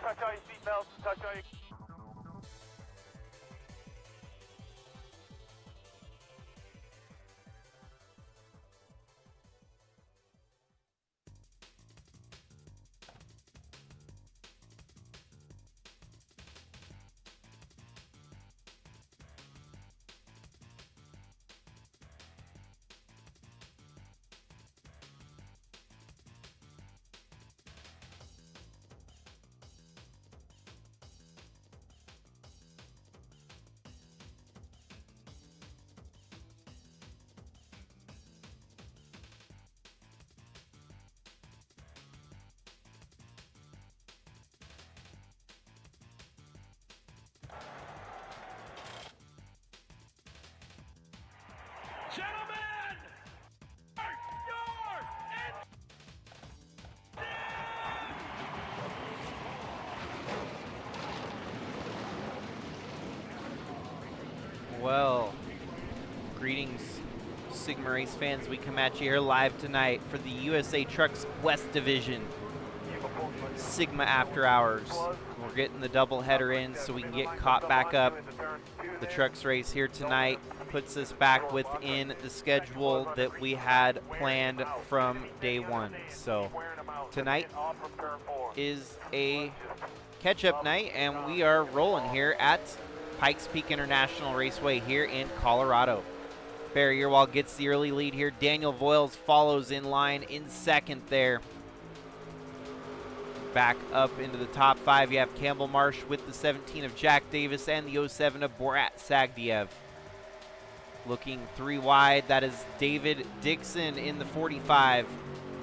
touch all your seatbelts, touch all your... Gentlemen, Well, greetings, Sigma Race fans. We come at you here live tonight for the USATrucks West Division Sigma After Hours. We're getting the double header in so we can get caught back up. The trucks race here tonight puts us back within the schedule that we had planned from day one. So tonight is a catch-up night, and we are rolling here at Pikes Peak International Raceway here in Colorado. Barry Earwall gets the early lead here. Daniel Voiles follows in line in second there. Back up into the top 5, you have Campbell Marsh with the 17 of Jack Davis and the 07 of Borat Sagdiev. Looking 3 wide, that is David Dixon in the 45.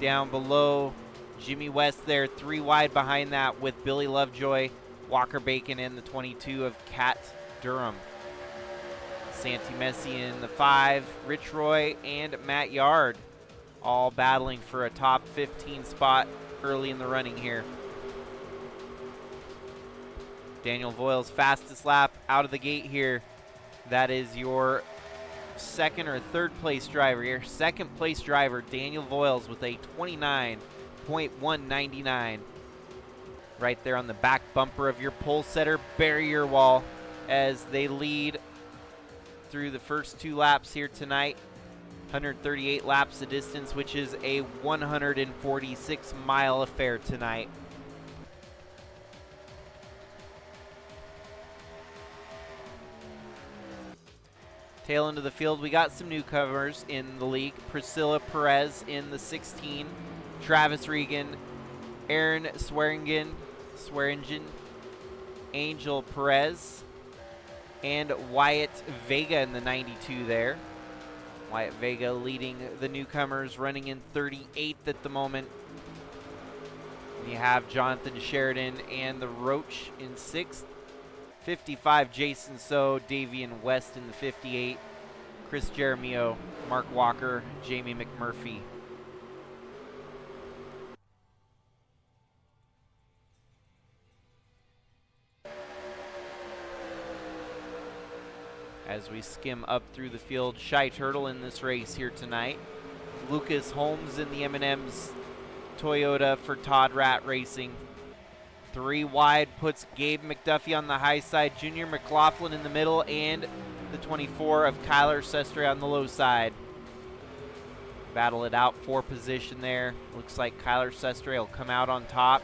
Down below, Jimmy West there, 3 wide behind that with Billy Lovejoy, Walker Bacon, and the 22 of Kat Durham. Santi Messi in the 5, Rich Roy and Matt Yard all battling for a top 15 spot early in the running here. Daniel Voiles fastest lap out of the gate here. That is your second or third place driver here. Second place driver, Daniel Voiles, with a 29.199. Right there on the back bumper of your pole setter, Barry Earwall, as they lead through the first 2 laps here tonight. 138 laps the distance, which is a 146-mile affair tonight. Tail end of the field, we got some newcomers in the league. Priscilla Perez in the 16, Travis Regan, Aaron Swearingen, Angel Perez, and Wyatt Vega in the 92 there. Wyatt Vega leading the newcomers, running in 38th at the moment. You have Jonathan Sheridan and the Roach in 6th. 55, Jason So, Davian West in the 58. Chris Jeremio, Mark Walker, Jamie McMurphy. As we skim up through the field, Shy Turtle in this race here tonight. Lucas Holmes in the M&M's Toyota for Todd Rat Racing. 3 wide puts Gabe McDuffie on the high side, Junior McLaughlin in the middle, and the 24 of Kyler Sestre on the low side. Battle it out for position there. Looks like Kyler Sestre will come out on top.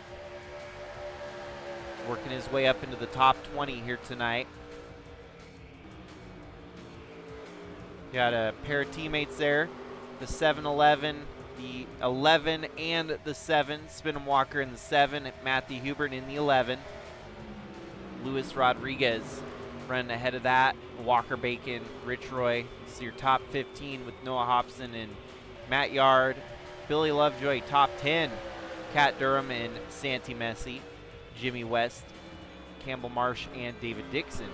Working his way up into the top 20 here tonight. Got a pair of teammates there. The 7-11, the 11 and the 7. Spinham Walker in the 7, Matthew Hubert in the 11. Luis Rodriguez running ahead of that. Walker Bacon, Rich Roy. It's your top 15 with Noah Hobson and Matt Yard. Billy Lovejoy, top 10. Kat Durham and Santi Messi. Jimmy West, Campbell Marsh, and David Dixon.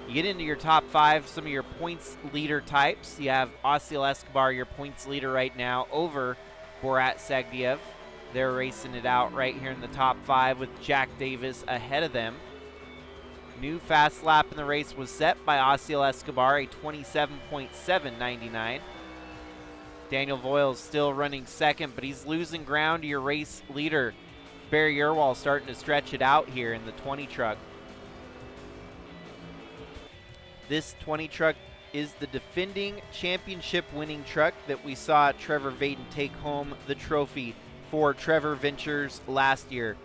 You get into your top 5, some of your points leader types. You have Osceola Escobar, your points leader right now, over Borat Sagdiev. They're racing it out right here in the top 5 with Jack Davis ahead of them. New fast lap in the race was set by Osceola Escobar, a 27.799. Daniel Voiles still running second, but he's losing ground to your race leader, Barry Yerwall starting to stretch it out here in the 20 truck. This 20 truck is the defending championship winning truck that we saw Trevor Vaden take home the trophy for Trevor Ventures last year.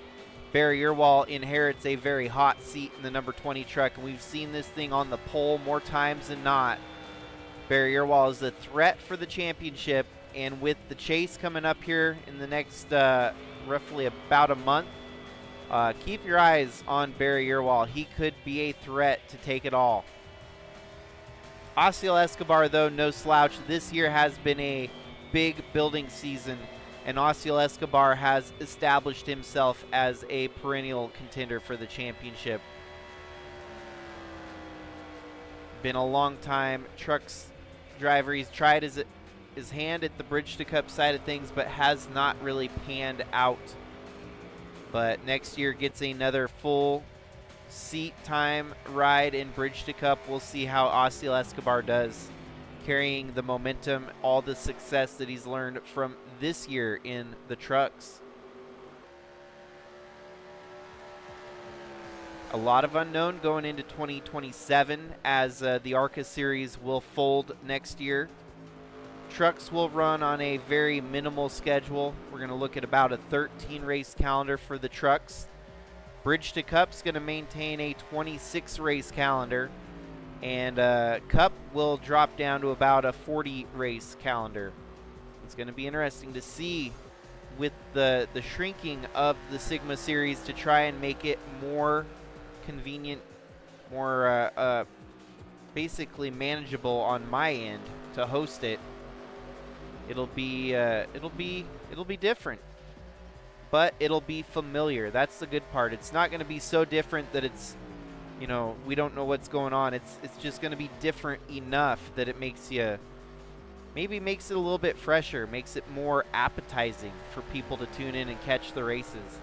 Barry Yerwall inherits a very hot seat in the number 20 truck, and we've seen this thing on the pole more times than not. Barry Yerwall is a threat for the championship, and with the chase coming up here in the next roughly about a month, keep your eyes on Barry Yerwall. He could be a threat to take it all. Osiel Escobar, though, no slouch. This year has been a big building season, and Osiel Escobar has established himself as a perennial contender for the championship. Been a long time trucks driver. He's tried his hand at the Bridge to Cup side of things, but has not really panned out. But next year gets another full seat time ride in Bridge to Cup. We'll see how Osiel Escobar does, carrying the momentum, all the success that he's learned from this year in the trucks. A lot of unknown going into 2027 as the ARCA series will fold next year. Trucks will run on a very minimal schedule. We're going to look at about a 13 race calendar for the trucks. Bridge to Cup's going to maintain a 26 race calendar, and Cup will drop down to about a 40 race calendar. It's going to be interesting to see with the shrinking of the Sigma series to try and make it more convenient, more basically manageable on my end to host it. It'll be different, but it'll be familiar. That's the good part. It's not going to be so different that it's, you know, we don't know what's going on. It's just going to be different enough that it makes you, maybe makes it a little bit fresher, makes it more appetizing for people to tune in and catch the races.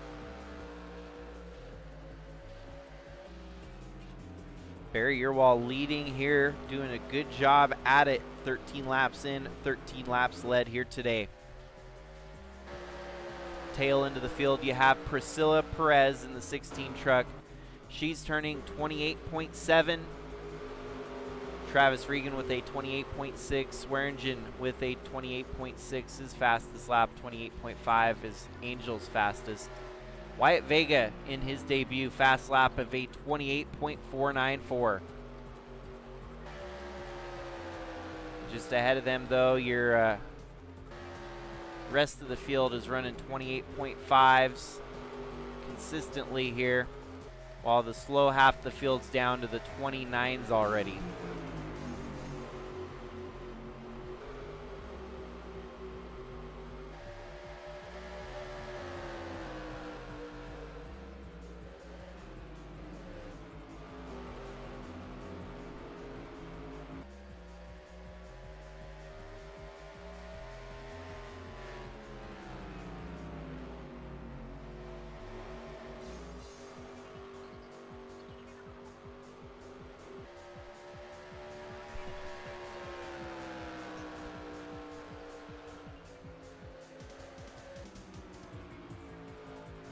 Barry Yerwall leading here, doing a good job at it. 13 laps in, 13 laps led here today. Tail into the field, you have Priscilla Perez in the 16 truck. She's turning 28.7. Travis Regan with a 28.6. Swearingen with a 28.6. His fastest lap, 28.5 is Angel's fastest. Wyatt Vega in his debut, fast lap of a 28.494. Just ahead of them, though, your rest of the field is running 28.5s consistently here, while the slow half the field's down to the 29s already.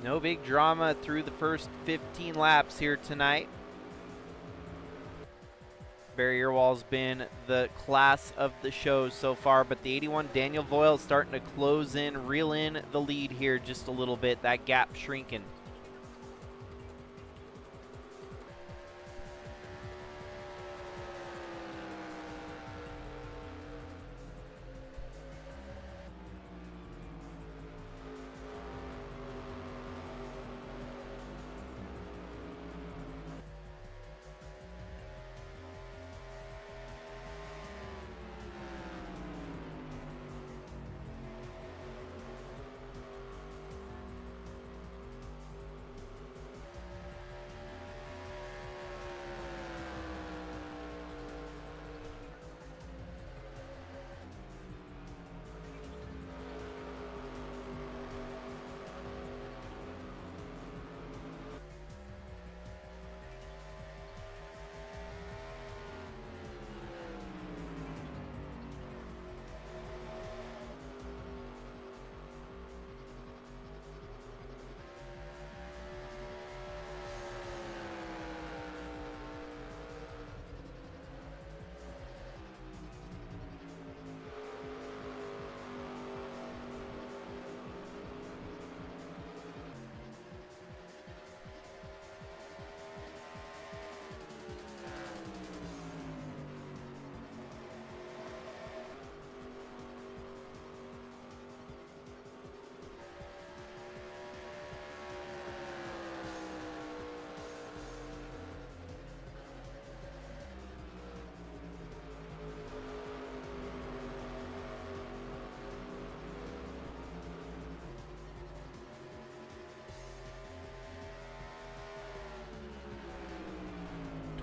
No big drama through the first 15 laps here tonight. Barry Yerwall's been the class of the show so far, but the 81 Daniel Voyle is starting to close in, reel in the lead here just a little bit, that gap shrinking.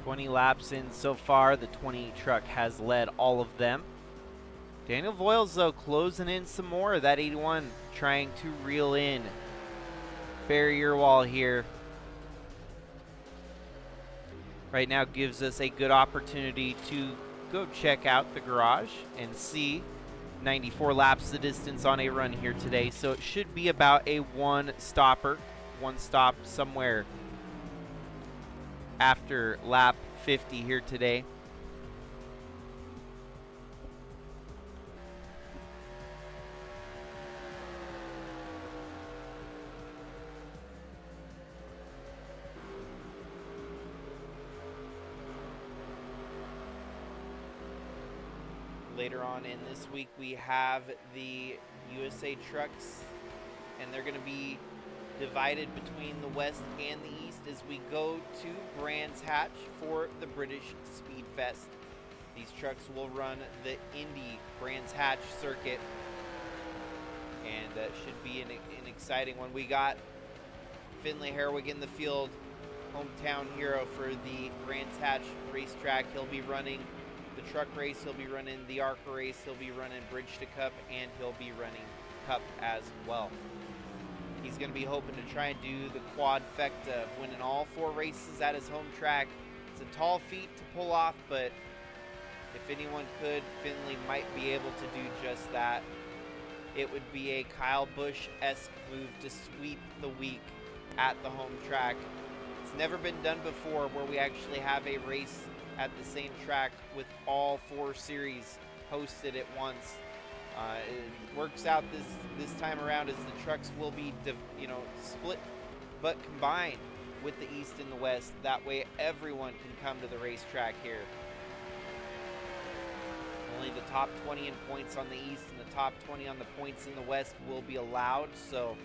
20 laps in so far. The 20 truck has led all of them. Daniel Voiles, though, closing in some more. That 81 trying to reel in barrier wall here. Right now gives us a good opportunity to go check out the garage and see 94 laps the distance on a run here today. So it should be about a one stop somewhere after lap 50 here today. Later on in this week, we have the USATrucks, and they're going to be divided between the west and the east as we go to Brands Hatch for the British Speed Fest. These trucks will run the Indy Brands Hatch circuit, and that should be an exciting one. We got Finley Herwig in the field, hometown hero for the Brands Hatch racetrack. He'll be running the truck race, he'll be running the ARCA race, he'll be running Bridge to Cup, and he'll be running Cup as well. He's going to be hoping to try and do the quadfecta of winning all 4 races at his home track. It's a tall feat to pull off, but if anyone could, Finley might be able to do just that. It would be a Kyle Busch-esque move to sweep the week at the home track. It's never been done before where we actually have a race at the same track with all 4 series hosted at once. It works out this time around as the trucks will be split but combined with the east and the west. That way everyone can come to the racetrack here. Only the top 20 in points on the east and the top 20 on the points in the west will be allowed, so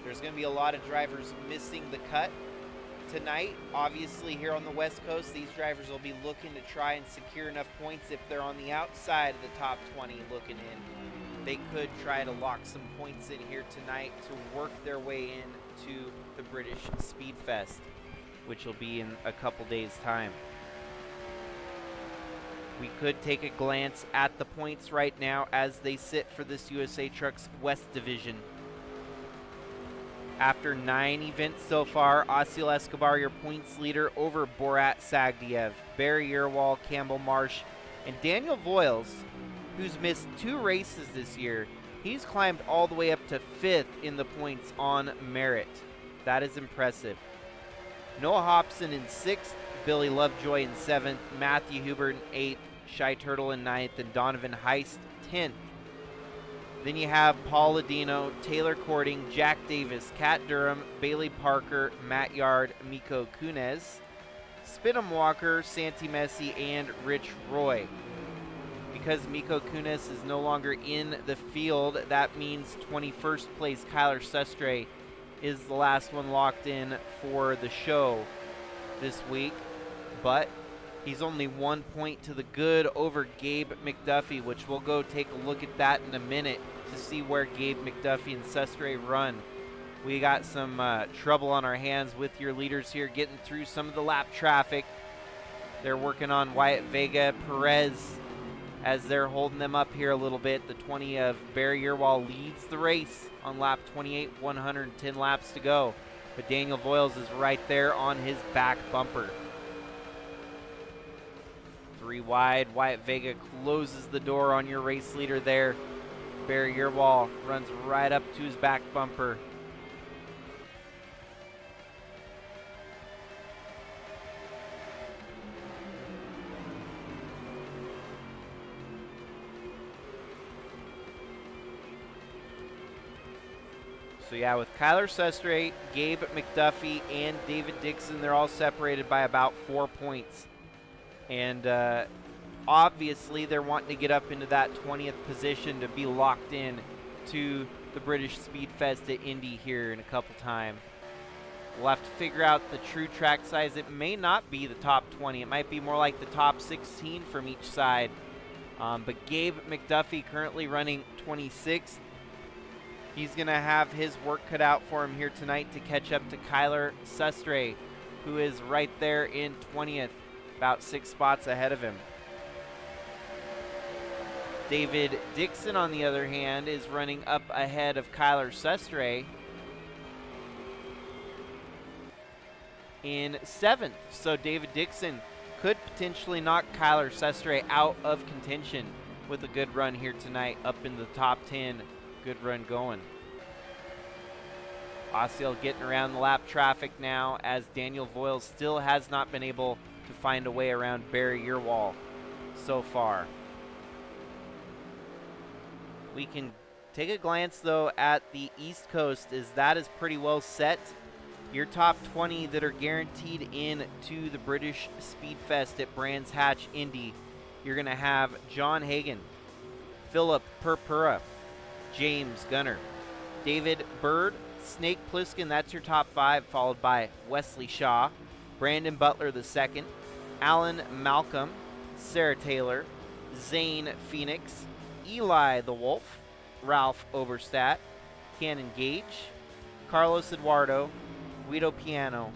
there's going to be a lot of drivers missing the cut tonight. Obviously, here on the West Coast, these drivers will be looking to try and secure enough points. If they're on the outside of the top 20 looking in, they could try to lock some points in here tonight to work their way into the British Speed Fest, which will be in a couple days' time. We could take a glance at the points right now as they sit for this USATrucks West Division. After 9 events so far, Asiel Escobar, your points leader, over Borat Sagdiev, Barry Earwall, Campbell Marsh, and Daniel Voiles, who's missed 2 races this year. He's climbed all the way up to 5th in the points on merit. That is impressive. Noah Hobson in 6th, Billy Lovejoy in 7th, Matthew Huber in 8th, Shy Turtle in 9th, and Donovan Heist 10th. Then you have Paul Ladino, Taylor Cording, Jack Davis, Kat Durham, Bailey Parker, Matt Yard, Miko Kunez, Spinham Walker, Santi Messi, and Rich Roy. Because Miko Kunez is no longer in the field, that means 21st place Kyler Sestre is the last one locked in for the show this week. But he's only 1 point to the good over Gabe McDuffie, which we'll go take a look at that in a minute to see where Gabe McDuffie and Sestre run. We got some trouble on our hands with your leaders here, getting through some of the lap traffic. They're working on Wyatt Vega, Perez, as they're holding them up here a little bit. The 20 of Barry Earwall leads the race on lap 28, 110 laps to go. But Daniel Voiles is right there on his back bumper. 3 wide, Wyatt Vega closes the door on your race leader there. Barry Earwall runs right up to his back bumper. So yeah, with Kyler Sestre, Gabe McDuffie, and David Dixon, they're all separated by about 4 points. And obviously, they're wanting to get up into that 20th position to be locked in to the British Speed Fest at Indy here in a couple time. We'll have to figure out the true track size. It may not be the top 20. It might be more like the top 16 from each side. But Gabe McDuffie currently running 26th. He's going to have his work cut out for him here tonight to catch up to Kyler Sestre, who is right there in 20th. about 6 spots ahead of him. David Dixon, on the other hand, is running up ahead of Kyler Sestre in 7th. So David Dixon could potentially knock Kyler Sestre out of contention with a good run here tonight, up in the top 10. Good run going. Osceola getting around the lap traffic now, as Daniel Voiles still has not been able to find a way around Barry Yearwall so far. We can take a glance, though, at the East Coast, as that is pretty well set. Your top 20 that are guaranteed in to the British Speed Fest at Brands Hatch Indy. You're going to have John Hagan, Philip Purpura, James Gunner, David Bird, Snake Plissken, that's your top 5, followed by Wesley Shaw, Brandon Butler II, Alan Malcolm, Sarah Taylor, Zane Phoenix, Eli the Wolf, Ralph Oberstadt, Cannon Gage, Carlos Eduardo, Guido Piano,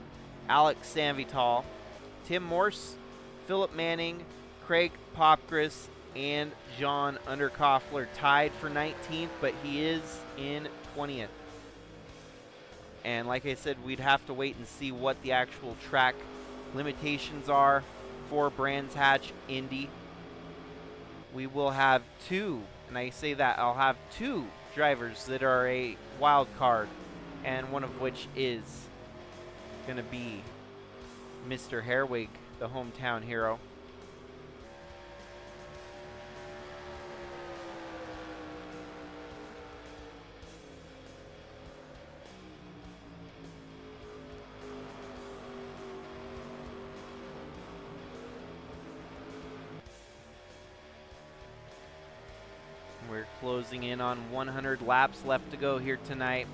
Alex Sanvital, Tim Morse, Philip Manning, Craig Popgris, and John Underkoffler tied for 19th, but he is in 20th. And like I said, we'd have to wait and see what the actual track limitations are for Brands Hatch Indy. We will have 2, and I say that, I'll have 2 drivers that are a wild card, and one of which is going to be Mr. Herwig, the hometown hero. We're closing in on 100 laps left to go here tonight.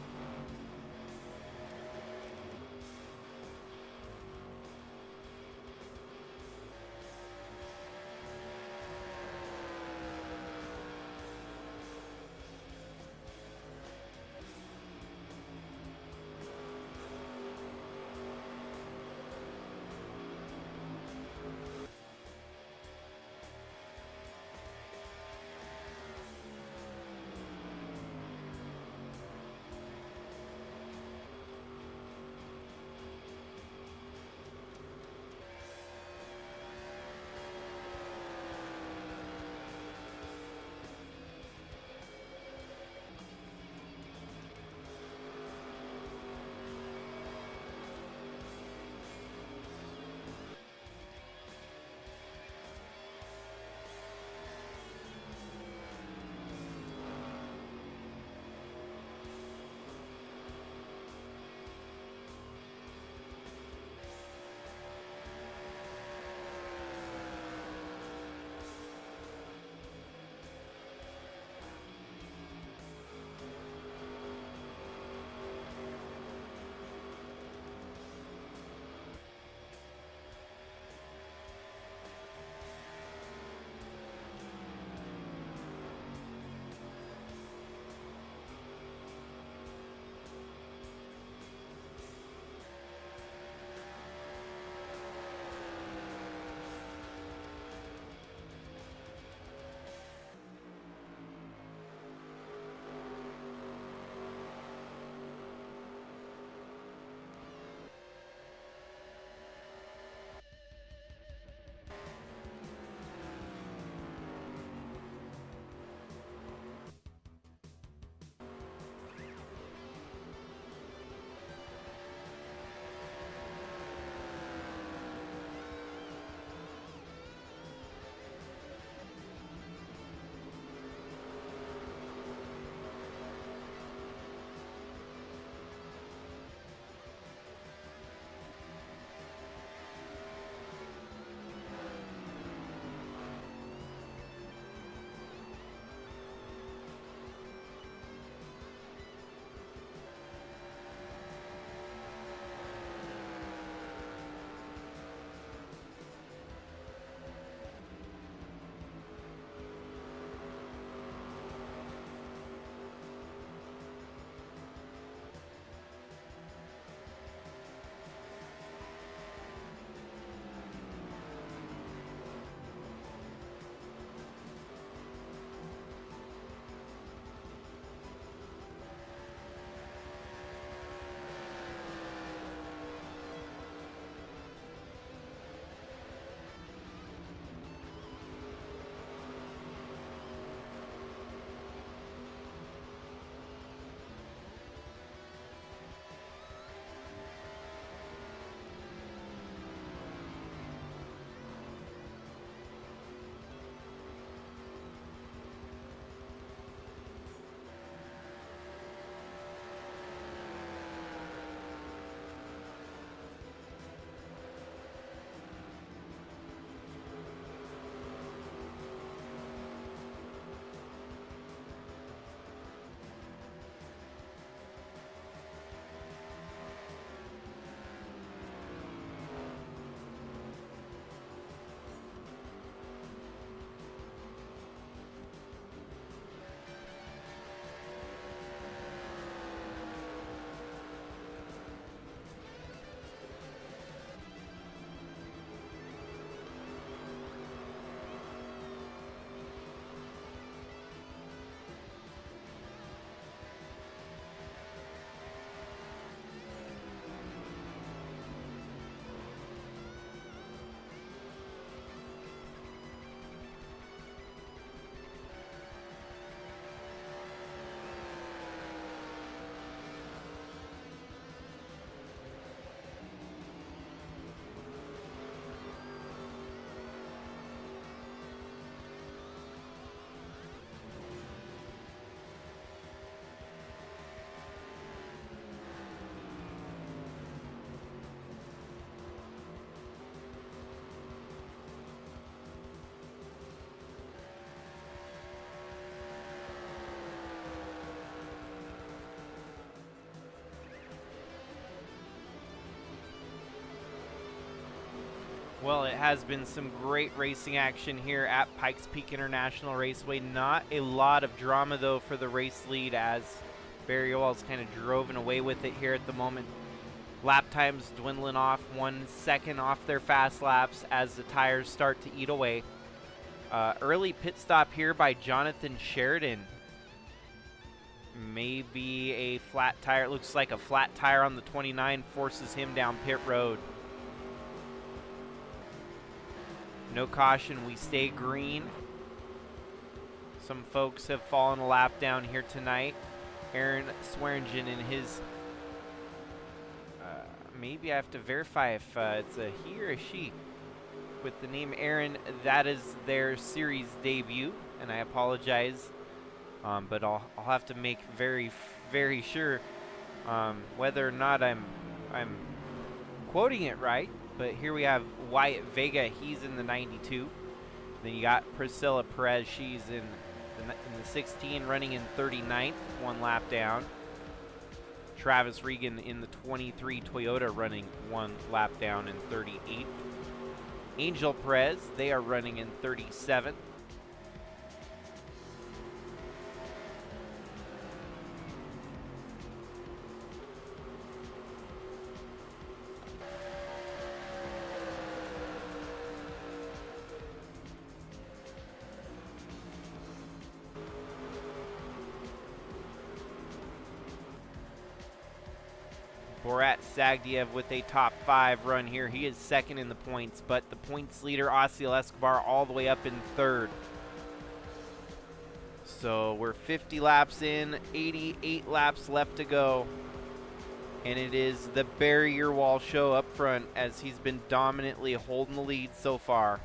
Well, it has been some great racing action here at Pikes Peak International Raceway. Not a lot of drama, though, for the race lead, as Barry Owell's kind of driven away with it here at the moment. Lap times dwindling off 1 second off their fast laps as the tires start to eat away. Early pit stop here by Jonathan Sheridan. Maybe a flat tire. It looks like a flat tire on the 29 forces him down pit road. No caution, we stay green. Some folks have fallen a lap down here tonight. Aaron Swearingen in his, maybe I have to verify if it's a he or a she. With the name Aaron, that is their series debut, and I apologize, but I'll have to make very, very sure whether or not I'm quoting it right. But here we have Wyatt Vega, he's in the 92. Then you got Priscilla Perez, she's in the 16, running in 39th, 1 lap down. Travis Regan in the 23 Toyota, running 1 lap down in 38th. Angel Perez, they are running in 37th. Borat Sagdiev with a top 5 run here. He is second in the points, but the points leader, Osiel Escobar, all the way up in 3rd. So we're 50 laps in, 88 laps left to go. And it is the barrier wall show up front as he's been dominantly holding the lead so far.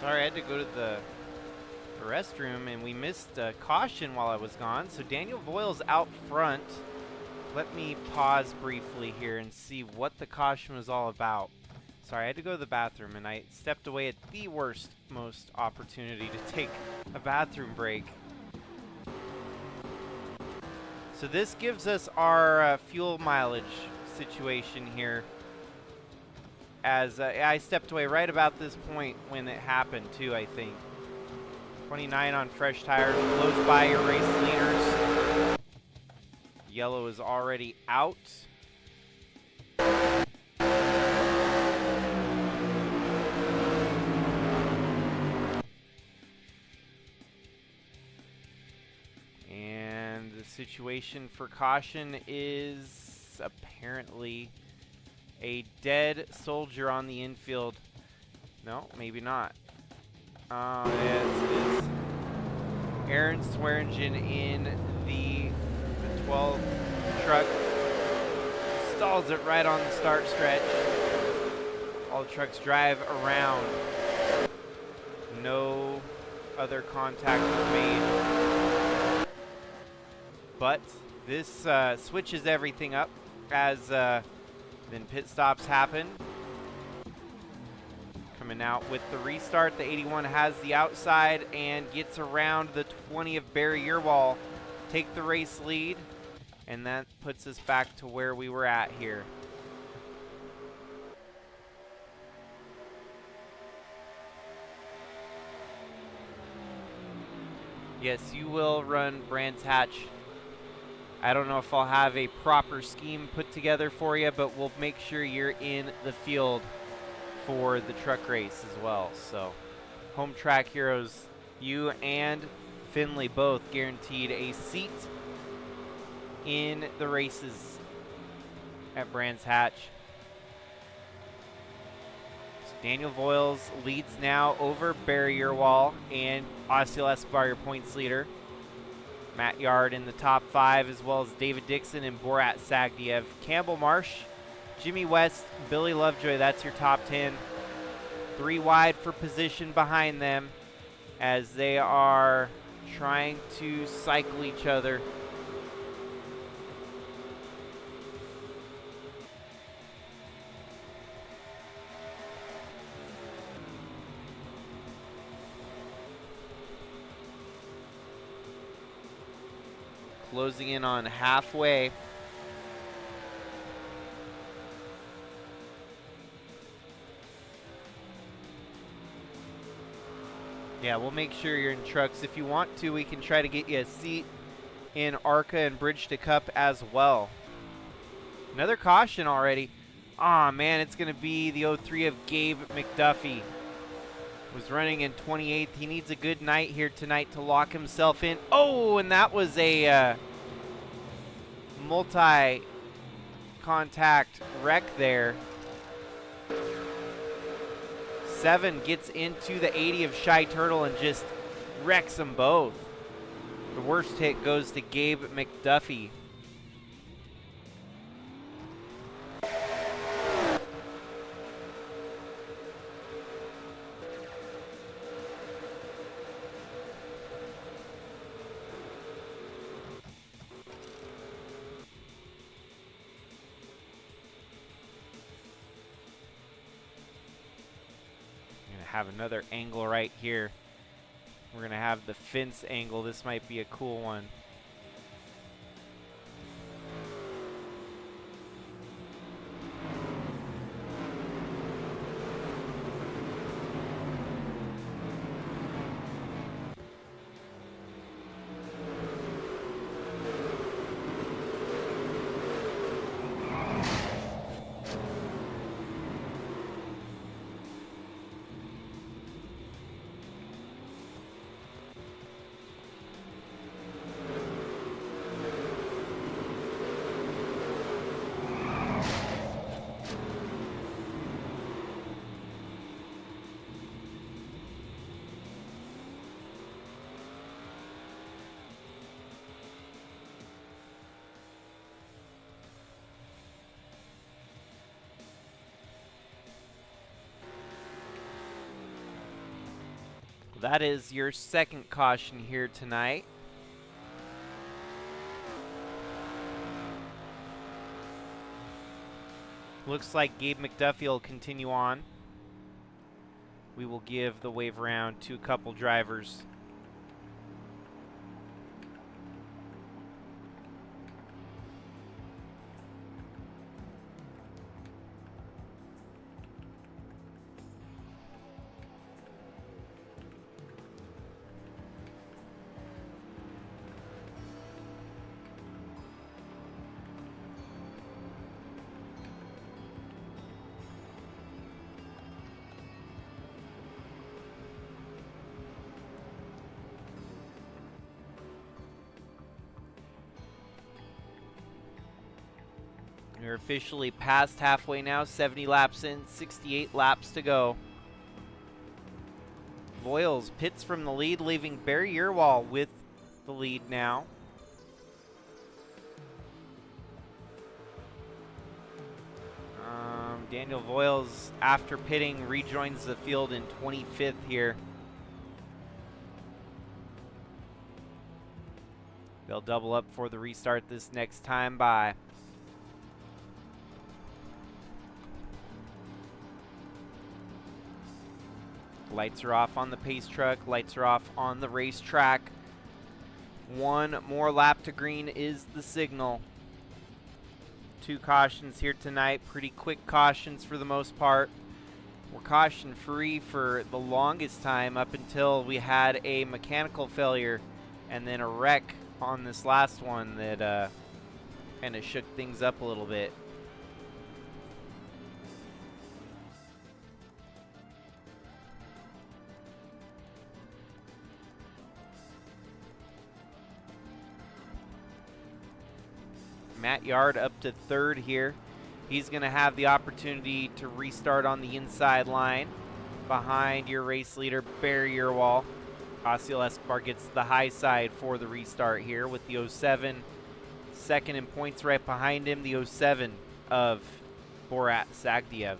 Sorry, I had to go to the restroom, and we missed caution while I was gone. So Daniel Voiles out front. Let me pause briefly here and see what the caution was all about. Sorry, I had to go to the bathroom, and I stepped away at the most opportunity to take a bathroom break. So this gives us our fuel mileage situation here, as I stepped away right about this point when it happened too, I think. 29 on fresh tires, blows by your race leaders. Yellow is already out. And the situation for caution is apparently a dead soldier on the infield. No, maybe not. Yes, it is. Aaron Swearingen in the 12 truck stalls it right on the start stretch. All the trucks drive around. No other contact was made. But this switches everything up as then pit stops happen. Coming out with the restart, the 81 has the outside and gets around the 20 of Barry Yearwall, take the race lead, and that puts us back to where we were at here. Yes, you will run Brands Hatch. I don't know if I'll have a proper scheme put together for you, but we'll make sure you're in the field for the truck race as well. So Home Track Heroes, you and Finley both guaranteed a seat in the races at Brands Hatch. So Daniel Voiles leads now over Barry Yearwall and Osceola Escobar, your points leader. Matt Yard in the top 5, as well as David Dixon and Borat Sagdiev. Campbell Marsh, Jimmy West, Billy Lovejoy, that's your top 10. 3 wide for position behind them as they are trying to cycle each other. Closing in on halfway. Yeah, we'll make sure you're in trucks. If you want to, we can try to get you a seat in ARCA and Bridge to Cup as well. Another caution already. Aw, man, it's going to be the 03 of Gabe McDuffie. Was running in 28th. He needs a good night here tonight to lock himself in. Oh, and that was a multi-contact wreck there. 7 gets into the 80 of Shy Turtle and just wrecks them both. The worst hit goes to Gabe McDuffie. Have another angle right here. We're gonna have the fence angle. This might be a cool one. that is your second caution here tonight. Looks like Gabe McDuffie will continue on. We will give the wave around to a couple drivers. We're officially past halfway now, 70 laps in, 68 laps to go. Voiles pits from the lead, leaving Barry Yerwall with the lead now. Daniel Voiles, after pitting, rejoins the field in 25th here. They'll double up for the restart this next time by. Lights are off on the pace truck. Lights are off on the racetrack. One more lap to green is the signal. 2 cautions here tonight. Pretty quick cautions for the most part. We're caution free for the longest time up until we had a mechanical failure and then a wreck on this last one that kind of shook things up a little bit. Matt Yard up to 3rd here. He's going to have the opportunity to restart on the inside line behind your race leader, Barry Yerwall. Osceola Escobar gets the high side for the restart here with the 07. Second in points right behind him, the 07 of Borat Sagdiev.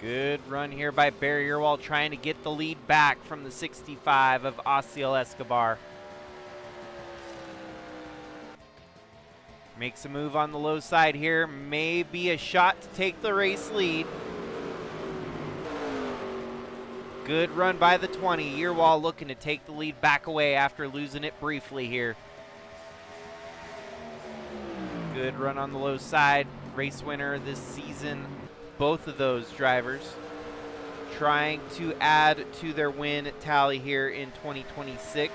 Good run here by Barry Yerwall, trying to get the lead back from the 65 of Osceola Escobar. Makes a move on the low side here. Maybe a shot to take the race lead. Good run by the 20. Yerwall looking to take the lead back away after losing it briefly here. Good run on the low side. Race winner this season. Both of those drivers trying to add to their win tally here in 2026.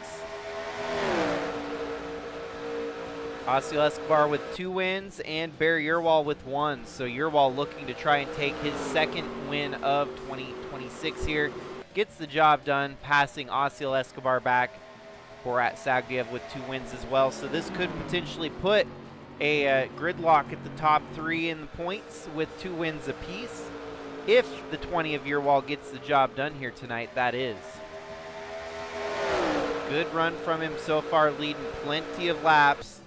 Osceola Escobar with 2 wins and Barry Yerwall with 1. So Yerwall looking to try and take his second win of 2026 here. Gets the job done, passing Osceola Escobar back. Borat Sagdiev with 2 wins as well. So this could potentially put a gridlock at the top 3 in the points with 2 wins apiece. If the 20 of Yerwall gets the job done here tonight, that is. Good run from him so far, leading plenty of laps.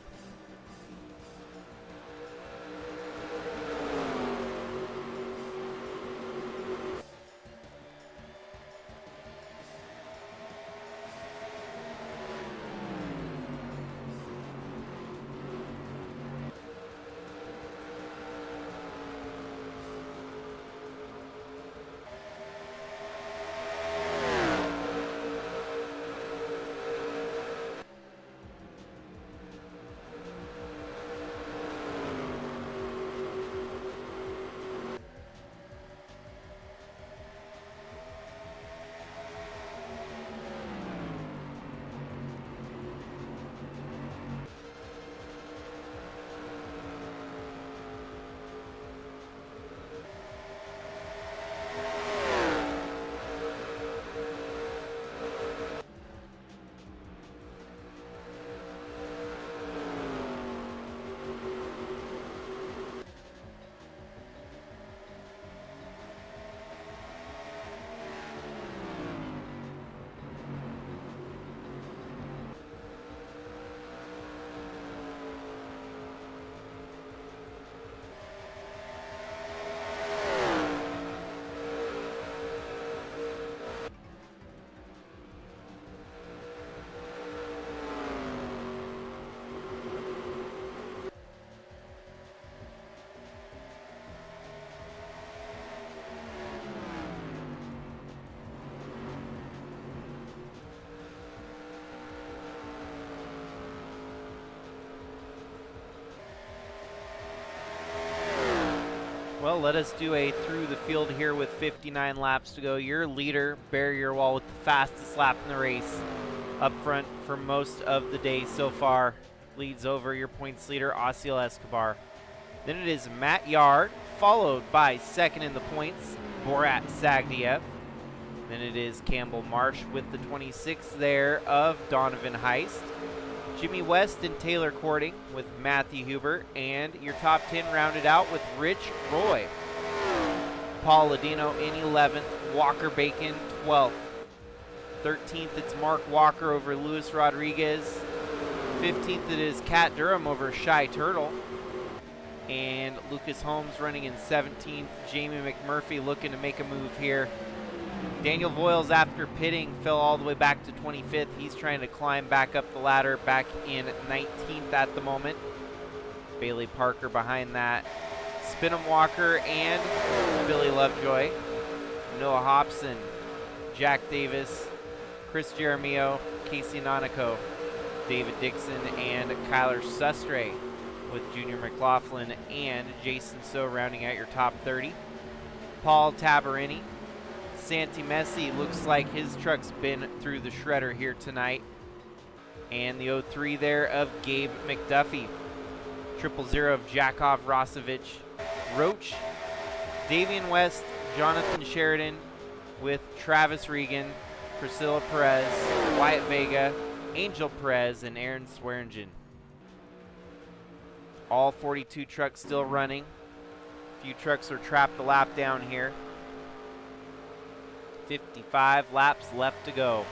Well, let us do a through the field here with 59 laps to go. Your leader, barrier wall, with the fastest lap in the race. Up front for most of the day so far. Leads over your points leader, Asiel Escobar. Then it is Matt Yard, followed by second in the points, Borat Sagdiev. Then it is Campbell Marsh with the 26 there of Donovan Heist. Jimmy West and Taylor Cording with Matthew Huber, and your top 10 rounded out with Rich Roy. Paul Ladino in 11th, Walker Bacon 12th. 13th, it's Mark Walker over Luis Rodriguez. 15th, it is Kat Durham over Shy Turtle. And Lucas Holmes running in 17th. Jamie McMurphy looking to make a move here. Daniel Voiles, after pitting, fell all the way back to 25th. He's trying to climb back up the ladder, back in 19th at the moment. Bailey Parker behind that. Spinham Walker and Billy Lovejoy. Noah Hobson, Jack Davis, Chris Jeremio, Casey Nanako, David Dixon, and Kyler Sustre, with Junior McLaughlin and Jason So rounding out your top 30. Paul Tabarini. Santi Messi looks like his truck's been through the shredder here tonight. And the 03 there of Gabe McDuffie. 000 of Jakov Rosevich. Roach, Davian West, Jonathan Sheridan, with Travis Regan, Priscilla Perez, Wyatt Vega, Angel Perez, and Aaron Swearingen. All 42 trucks still running. A few trucks are trapped a lap down here. 55 laps left to go.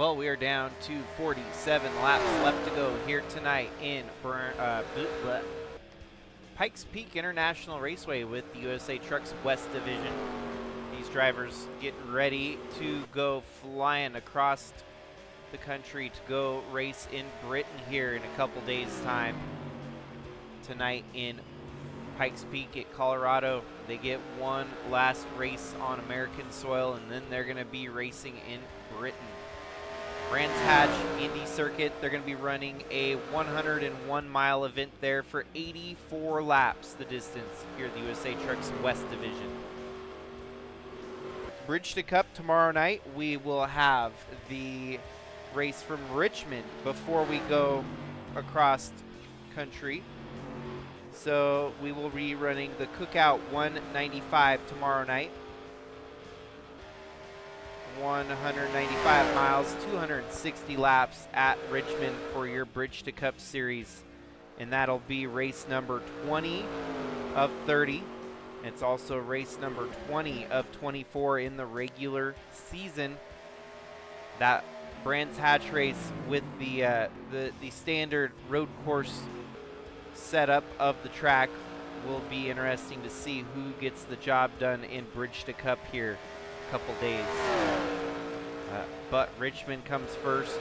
Well, we are down to 47 laps left to go here tonight in Pikes Peak International Raceway with the USATrucks West Division. These drivers getting ready to go flying across the country to go race in Britain here in a couple days' time. Tonight in Pikes Peak at Colorado, they get one last race on American soil, and then they're going to be racing in Britain. Brands Hatch Indy Circuit, they're going to be running a 101-mile event there for 84 laps, the distance here at the USATrucks West Division. Bridge to Cup tomorrow night, we will have the race from Richmond before we go across country. So we will be running the Cookout 195 tomorrow night. 195 miles, 260 laps at Richmond for your Bridge to Cup series. And that'll be race number 20 of 30. It's also race number 20 of 24 in the regular season. That Brands Hatch race with the standard road course setup of the track will be interesting to see who gets the job done in Bridge to Cup here a couple days. But Richmond comes first.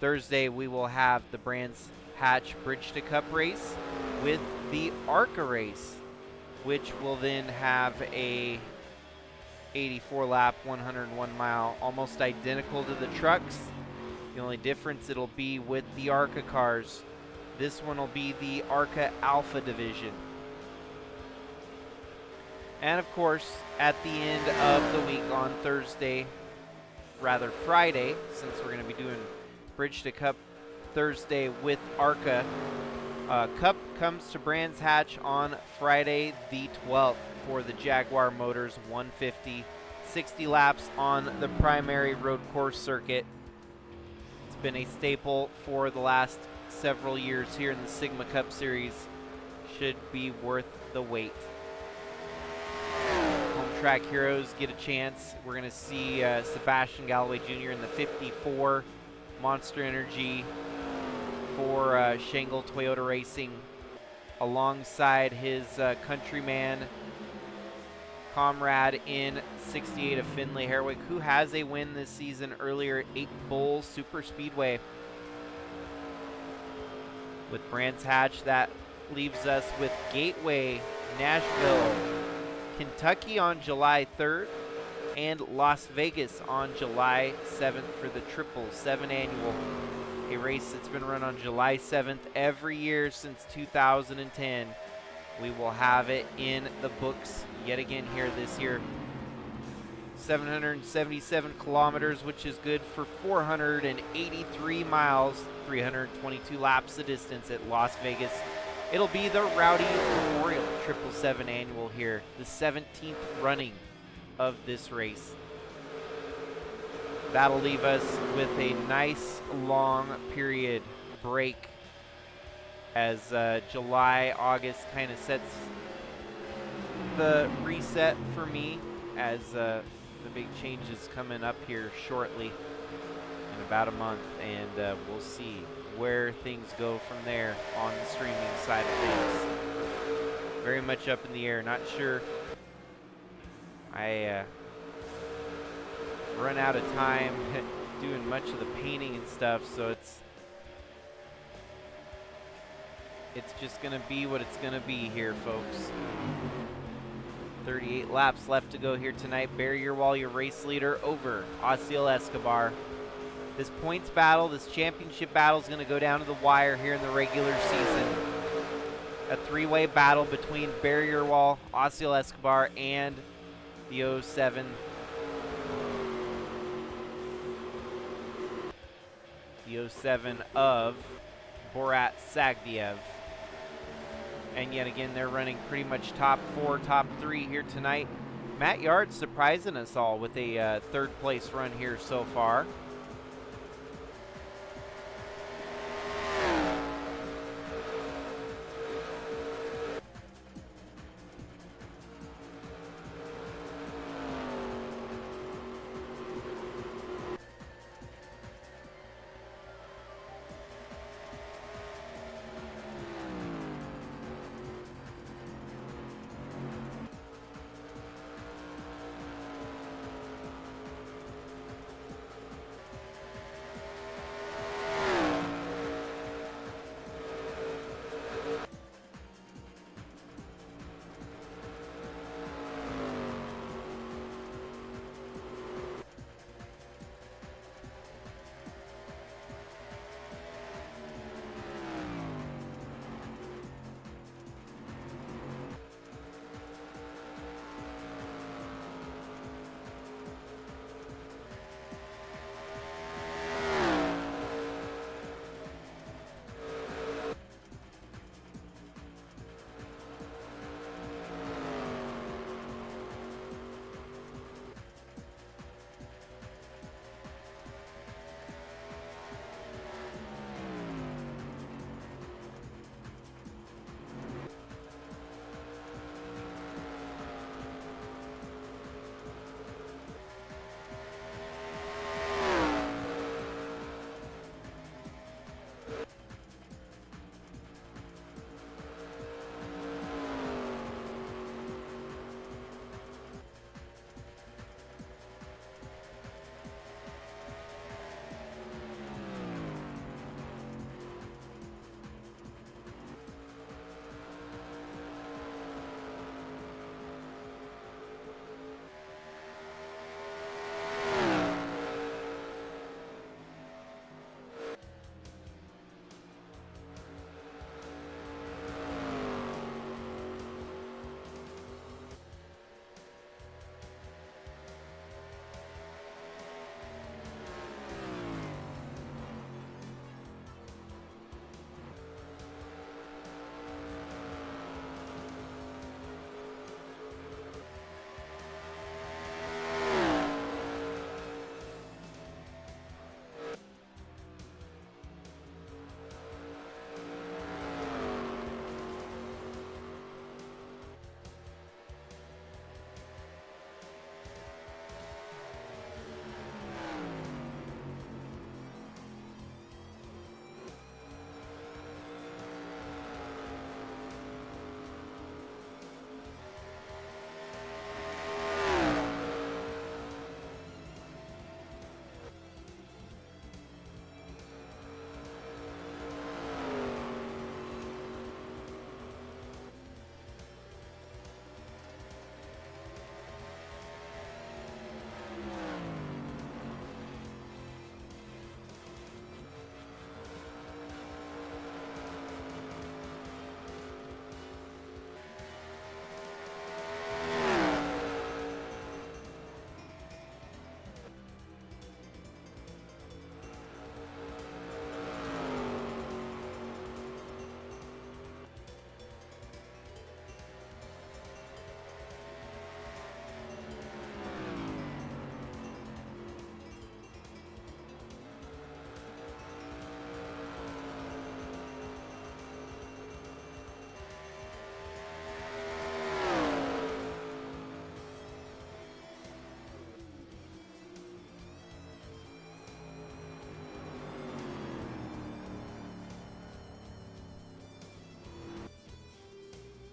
Thursday we will have the Brands Hatch Bridge to Cup race with the ARCA race, which will then have a 84 lap, 101 mile, almost identical to the trucks. The only difference it'll be with the ARCA cars. This one will be the ARCA Alpha division. And of course, at the end of the week on Friday, since we're going to be doing Bridge to Cup Thursday with ARCA, Cup comes to Brands Hatch on Friday the 12th for the Jaguar Motors 150. 60 laps on the primary road course circuit. It's been a staple for the last several years here in the Sigma Cup Series. Should be worth the wait. Home track heroes get a chance. We're going to see Sebastian Galloway Jr. in the 54 Monster Energy for Shangle Toyota Racing, alongside his countryman comrade in 68 of Finley Herwick, who has a win this season earlier at 8 Bull Super Speedway. With Brands Hatch, that leaves us with Gateway, Nashville, Kentucky on July 3rd, and Las Vegas on July 7th for the 777 annual. A race that's been run on July 7th every year since 2010. We will have it in the books yet again here this year. 777 kilometers, which is good for 483 miles, 322 laps the distance at Las Vegas. It'll be the Rowdy Memorial 777 annual here, the 17th running of this race. That'll leave us with a nice long period break as July, August kind of sets the reset for me, as the big changes coming up here shortly in about a month, and we'll see where things go from there on the streaming side of things. Very much up in the air, not sure. I run out of time doing much of the painting and stuff, so it's just gonna be what it's gonna be here, folks. 38 laps left to go here tonight. Barrier Wall, your race leader, over Osceola Escobar. This points battle, this championship battle, is going to go down to the wire here in the regular season. A three-way battle between Barrier Wall, Osceola Escobar, and the 07. The 07 of Borat Sagdiev. And yet again, they're running pretty much top 4, top 3 here tonight. Matt Yard surprising us all with a third place run here so far.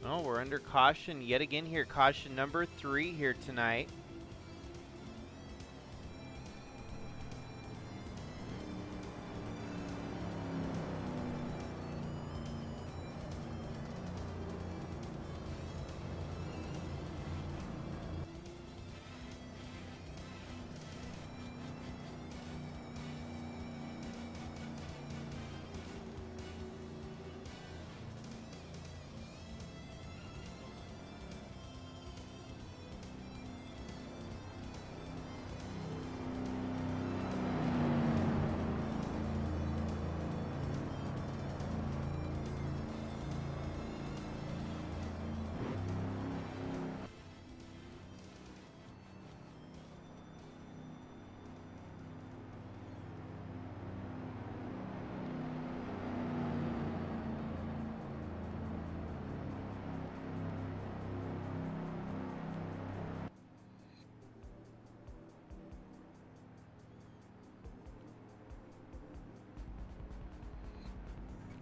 Oh, we're under caution yet again here. Caution number 3 here tonight.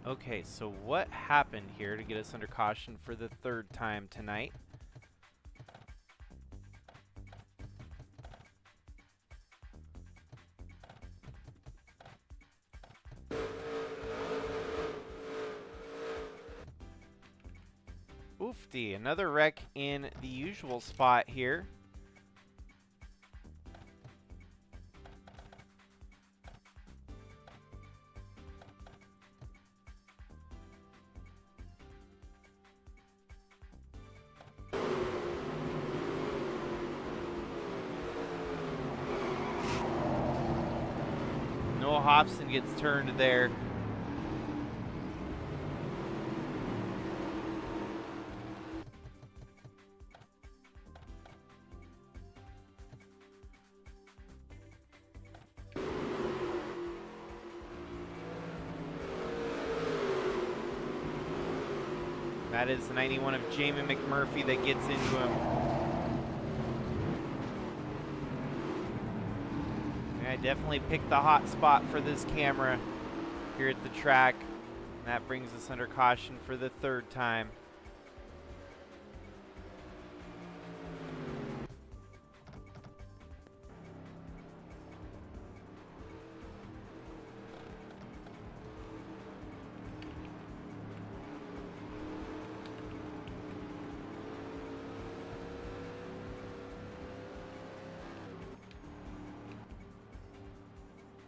Okay, so what happened here to get us under caution for the 3rd time tonight? Oofty, another wreck in the usual spot here. Noah Hobson gets turned there. That is the 91 of Jamie McMurphy that gets into him. I definitely picked the hot spot for this camera here at the track. And that brings us under caution for the 3rd time.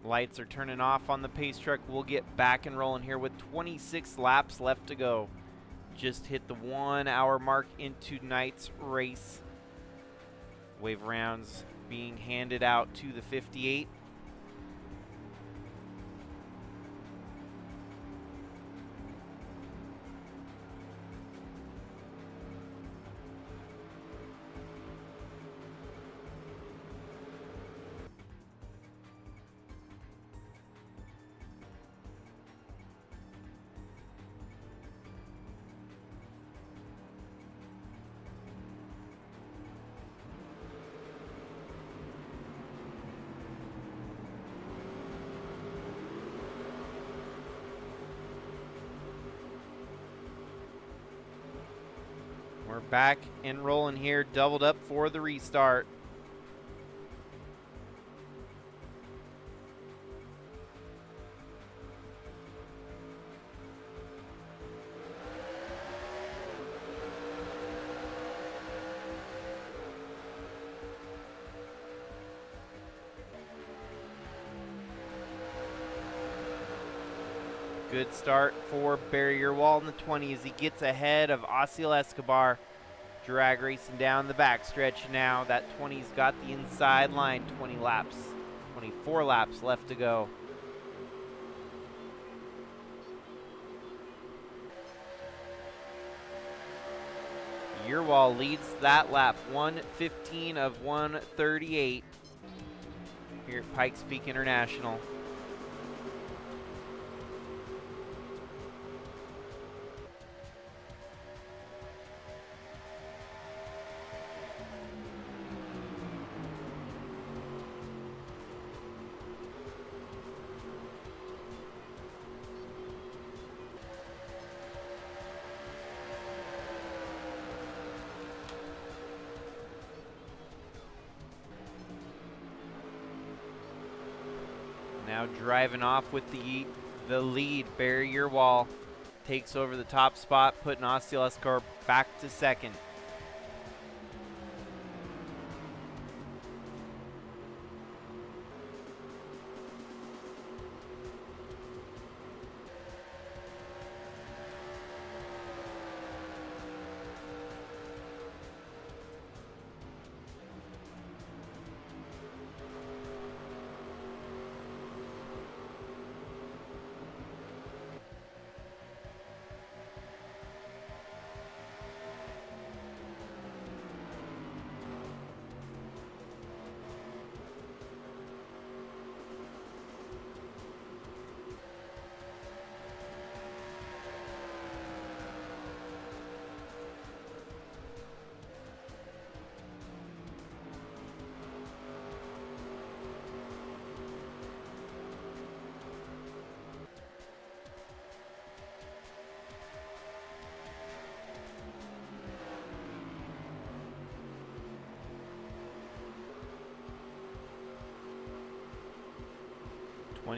Lights are turning off on the pace truck. We'll get back and rolling here with 26 laps left to go. Just hit the 1 hour mark into tonight's race. Wave rounds being handed out to the 58. We're back and rolling here, doubled up for the restart. Good start for Barrier Wall in the 20 as he gets ahead of Osceola Escobar. Drag racing down the backstretch now. That 20's got the inside line. 20 laps, 24 laps left to go. Yearwall leads that lap, 1:15 of 1:38 here at Pikes Peak International. Now driving off with the lead. Barry Yerwall takes over the top spot, putting Osceola Escobar back to second.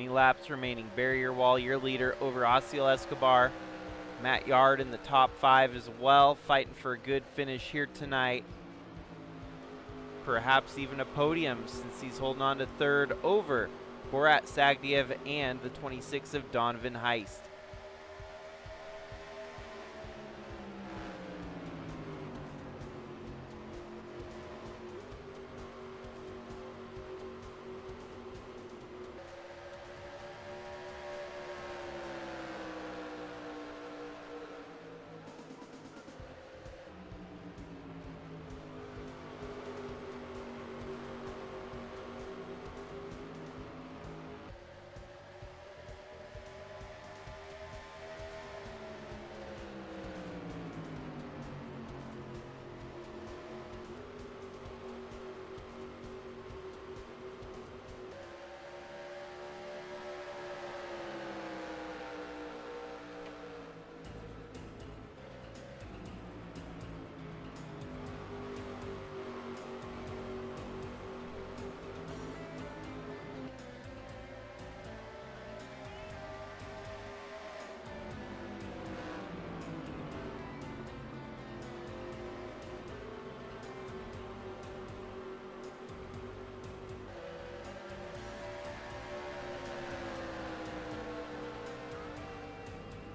Laps remaining. Barry Yerwall, your leader, over Osceola Escobar. Matt Yard in the top 5 as well, fighting for a good finish here tonight. Perhaps even a podium, since he's holding on to third over Borat Sagdiev and the 26 of Donovan Heist.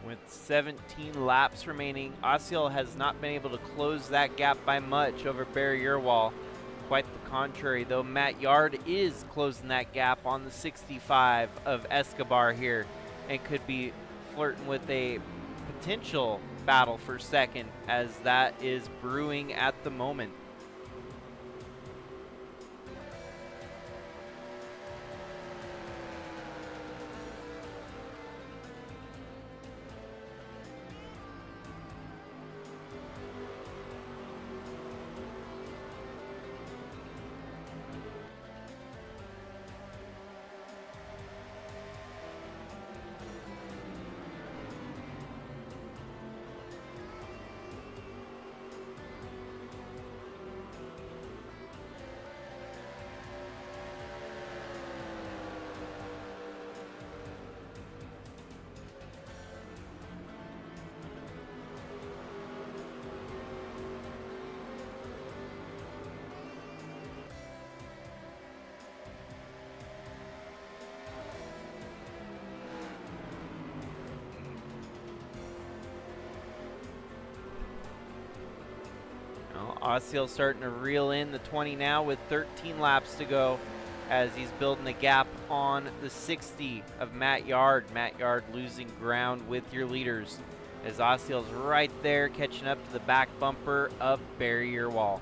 With 17 laps remaining, Osceola has not been able to close that gap by much over Barry Yerwall. Quite the contrary, though. Matt Yard is closing that gap on the 65 of Escobar here and could be flirting with a potential battle for second, as that is brewing at the moment. Osceola starting to reel in the 20 now with 13 laps to go, as he's building a gap on the 60 of Matt Yard. Matt Yard losing ground with your leaders, as Osceola's right there catching up to the back bumper of Barry Yerwall.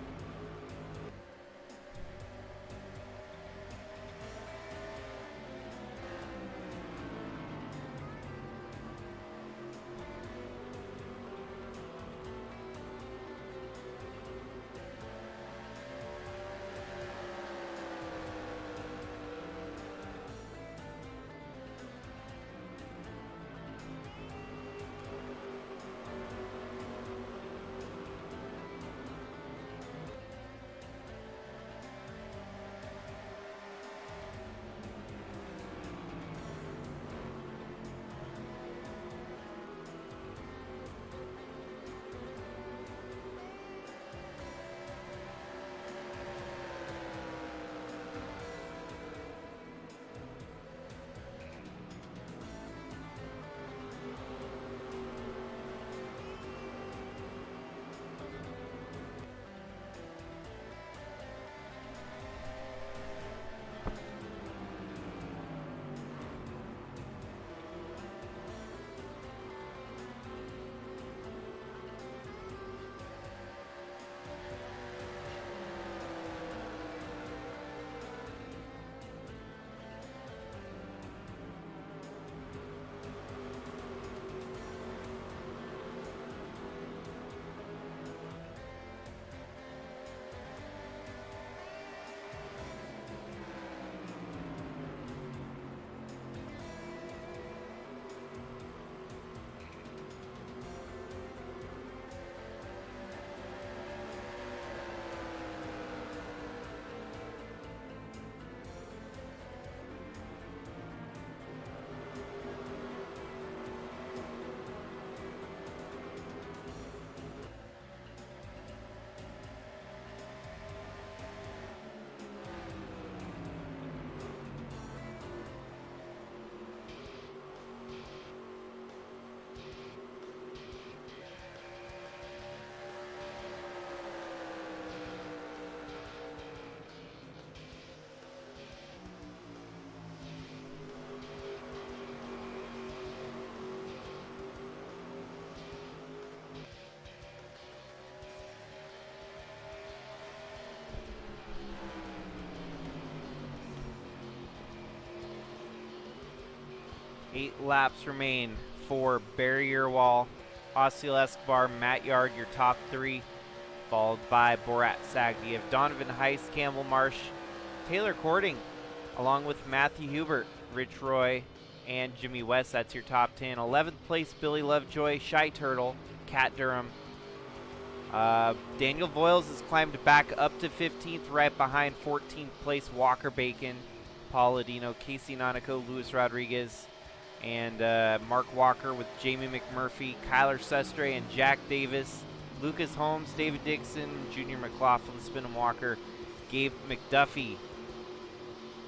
8 laps remain for Barry Earwall, Osceola Escobar, Matt Yard, your top 3, followed by Borat Sagdiev, Donovan Heiss, Campbell Marsh, Taylor Cording, along with Matthew Hubert, Rich Roy, and Jimmy West. That's your top 10. 11th place, Billy Lovejoy, Shy Turtle, Cat Durham. Daniel Voiles has climbed back up to 15th, right behind 14th place Walker Bacon, Paul Ladino, Casey Nanico, Luis Rodriguez, and Mark Walker with Jamie McMurphy, Kyler Sestre, and Jack Davis, Lucas Holmes, David Dixon, Junior McLaughlin, Spinham Walker, Gabe McDuffie,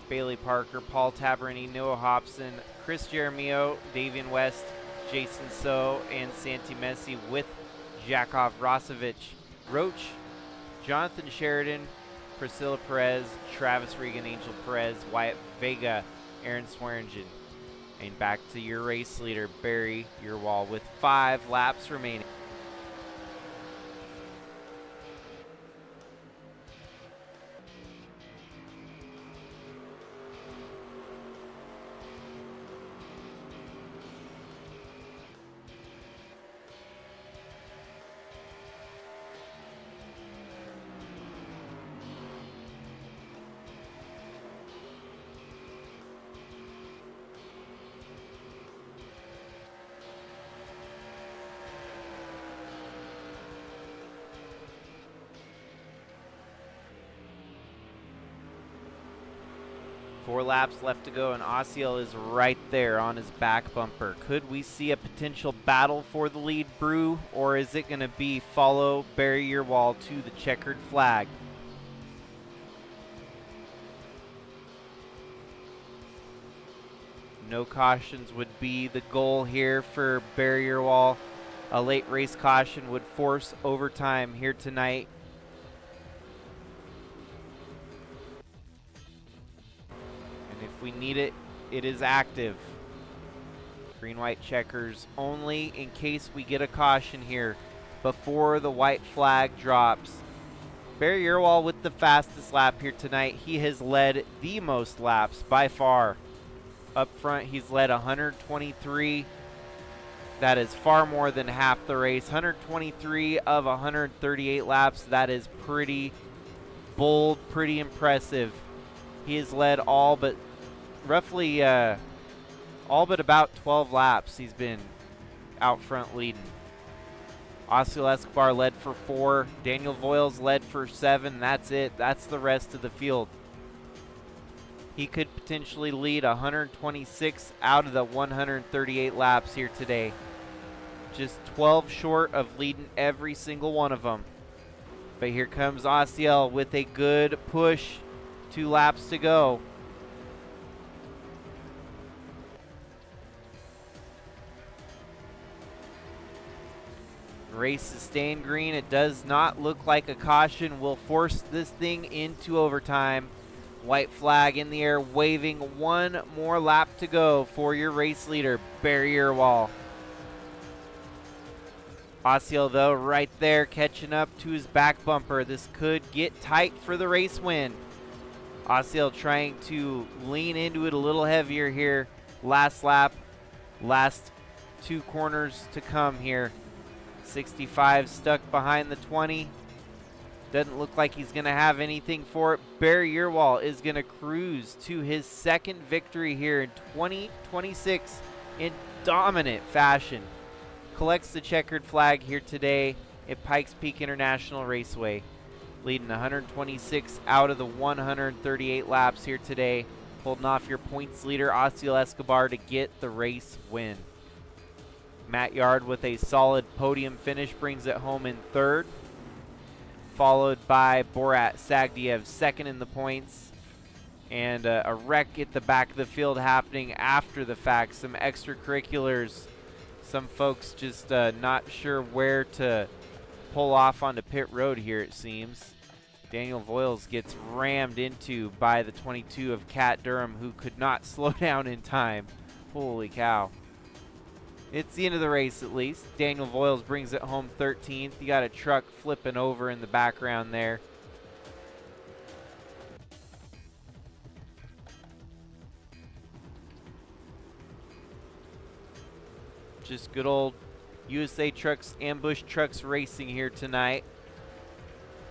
Bailey Parker, Paul Tabarini, Noah Hobson, Chris Jeremio, Davian West, Jason So, and Santi Messi with Jakov Rosevich, Roach, Jonathan Sheridan, Priscilla Perez, Travis Regan, Angel Perez, Wyatt Vega, Aaron Swearingen. And back to your race leader, Barry Earwall, with 5 laps remaining. Four laps left to go, and Osceola is right there on his back bumper. Could we see a potential battle for the lead brew, or is it going to be follow Barry Earwall to the checkered flag? No cautions would be the goal here for Barry Earwall. A late race caution would force overtime here tonight. If we need it, it is active. Green-white checkers only in case we get a caution here before the white flag drops. Barry Earwall with the fastest lap here tonight. He has led the most laps by far. Up front, he's led 123. That is far more than half the race. 123 of 138 laps. That is pretty bold, pretty impressive. He has led all but about 12 laps. He's been out front leading. Osceola Escobar led for 4. Daniel Voiles led for 7. That's it. That's the rest of the field. He could potentially lead 126 out of the 138 laps here today. Just 12 short of leading every single one of them. But here comes Osceola with a good push. 2 laps to go. Race is staying green. It does not look like a caution will force this thing into overtime. White flag in the air, waving. 1 more lap to go for your race leader, Barry Earwall. Osceola, though, right there, catching up to his back bumper. This could get tight for the race win. Osceola trying to lean into it a little heavier here. Last lap, last 2 corners to come here. 65 stuck behind the 20. Doesn't look like he's going to have anything for it. Barry Earwall is going to cruise to his 2nd victory here in 2026 in dominant fashion. Collects the checkered flag here today at Pikes Peak International Raceway. Leading 126 out of the 138 laps here today. Holding off your points leader, Osceola Escobar, to get the race win. Matt Yard with a solid podium finish brings it home in 3rd. Followed by Borat Sagdiev, 2nd in the points. And a wreck at the back of the field happening after the fact. Some extracurriculars. Some folks just not sure where to pull off onto pit road here, it seems. Daniel Voiles gets rammed into by the 22 of Cat Durham, who could not slow down in time. Holy cow. It's the end of the race, at least. Daniel Voiles brings it home 13th. You got a truck flipping over in the background there. just good old USA Trucks Ambush Trucks racing here tonight.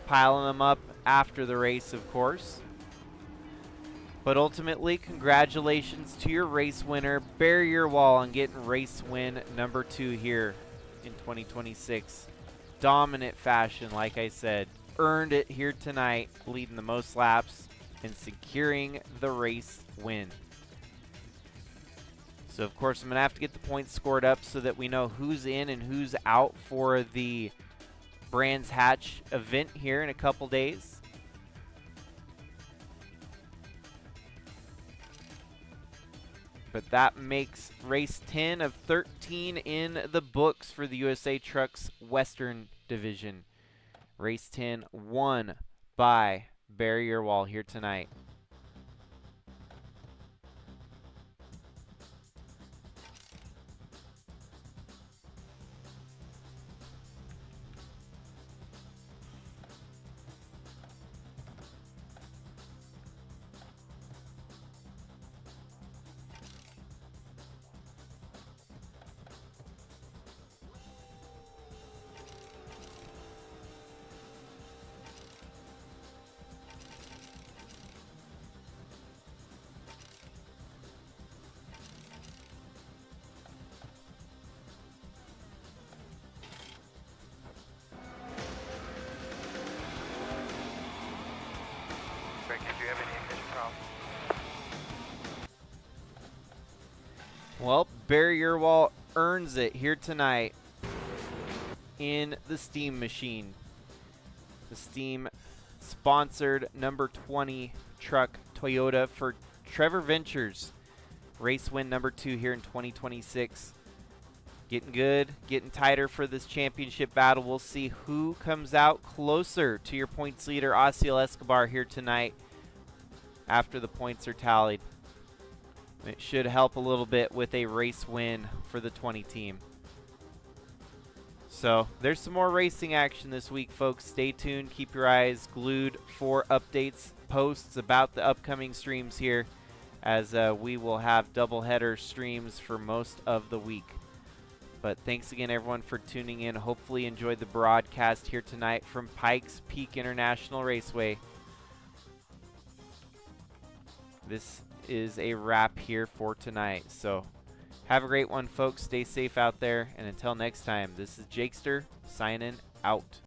Piling them up after the race, of course. But ultimately, congratulations to your race winner. Bury your wall on getting race win number 2 here in 2026. Dominant fashion, like I said. Earned it here tonight, leading the most laps and securing the race win. So, of course, I'm going to have to get the points scored up so that we know who's in and who's out for the Brands Hatch event here in a couple days. But that makes race 10 of 13 in the books for the USA Trucks Western Division. Race 10 won by Bury Your Wall here tonight. Do you have any ignition problems? Well, Bury Your Wall earns it here tonight in the Steam machine. The Steam sponsored number 20 truck Toyota for Trevor Ventures. Race win number 2 here in 2026. Getting good, getting tighter for this championship battle. We'll see who comes out closer to your points leader, Osiel Escobar, here tonight after the points are tallied. It should help a little bit with a race win for the 20 team. So there's some more racing action this week, folks. Stay tuned. Keep your eyes glued for updates, posts about the upcoming streams here, as we will have doubleheader streams for most of the week. But thanks again, everyone, for tuning in. Hopefully you enjoyed the broadcast here tonight from Pikes Peak International Raceway. This is a wrap here for tonight. So have a great one, folks. Stay safe out there. And until next time, this is Jakester signing out.